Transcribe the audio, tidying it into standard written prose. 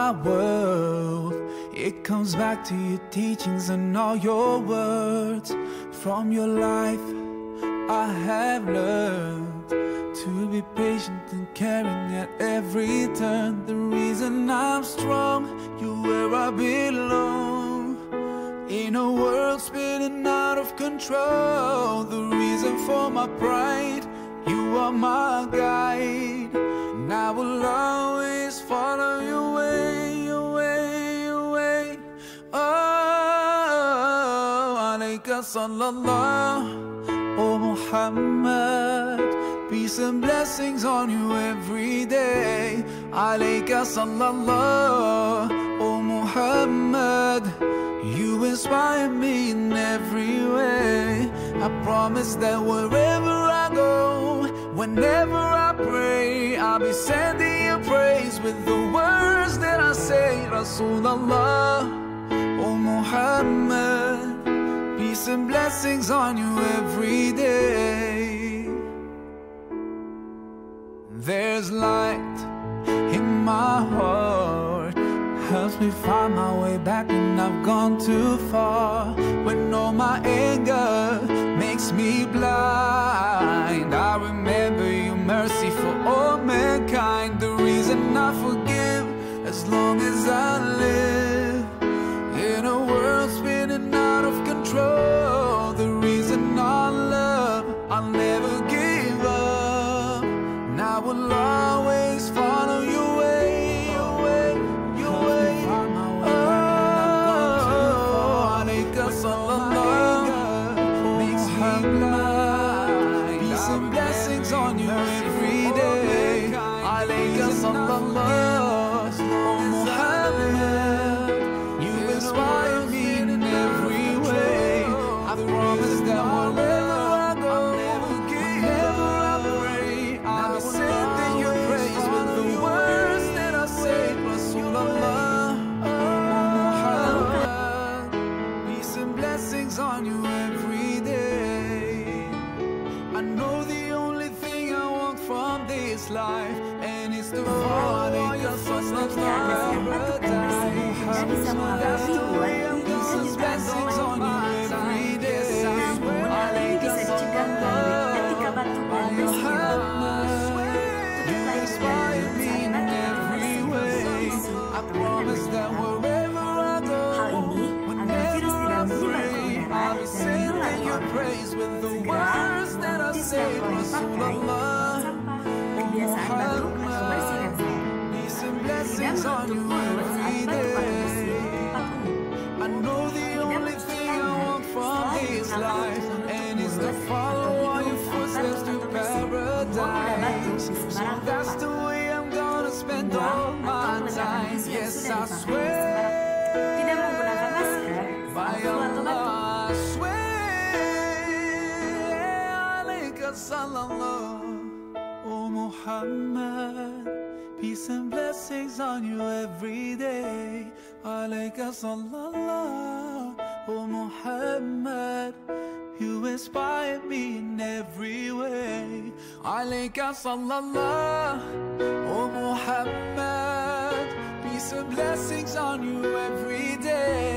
my world. It comes back to your teachings and all your words. From your life I have learned to be patient and caring at every turn. The reason I'm strong, you're where I belong. In a world spinning out of control, the reason for my pride, you are my guide. And I will always follow your way, your way, your way. Oh, alayka sallallahu, oh Muhammad. Peace and blessings on you every day. Alayka sallallahu, oh Muhammad. You inspire me in every way. I promise that wherever I go, whenever I pray, I'll be sending you praise with the words that I say. Rasulallah, oh Muhammad. Peace and blessings on you every day. There's light in my heart, helps me find my way back when I've gone too far. When all my anger makes me blind, I remember your mercy for all mankind. The reason I forgive as long as I live. In a world spinning out of control, the reason I love, I'll never give up. And I will always follow your way, your way, your way. Oh, alayka sallallahu, makes me blind. Peace and blessings on you every day. Alayka sallallahu, oh Muhammad. You inspire me in every way. I promise that wherever I go, whenever I pray, I'll be sending your praise with the words that I say. Rasulallah, Muhammad. Peace and blessings on you every day. I know the only thing I want from this life, and it's to follow your footsteps to paradise. That's the way I'm gonna blessings on you every day. Namun, hal ini bisa dicegah melalui etika batuk dan bersihin. You inspire me in every way. I promise that wherever I go, whenever I pray, I'll be sending your praise with the words that I say. Rasulallah, Muhammad. Peace and blessings on you every day. I know the only thing I want from this life, and it's to follow all your footsteps to paradise. So that's the way I'm gonna spend all my time. Yes, I swear. Tidak menggunakan masker, By Allah, I swear. Alayka sallallahu, oh Muhammad. Peace and blessings on you every day. Alayka sallallahu, oh Muhammad. You inspire me in every way. Alayka sallallahu, oh Muhammad. Peace and blessings on you every day.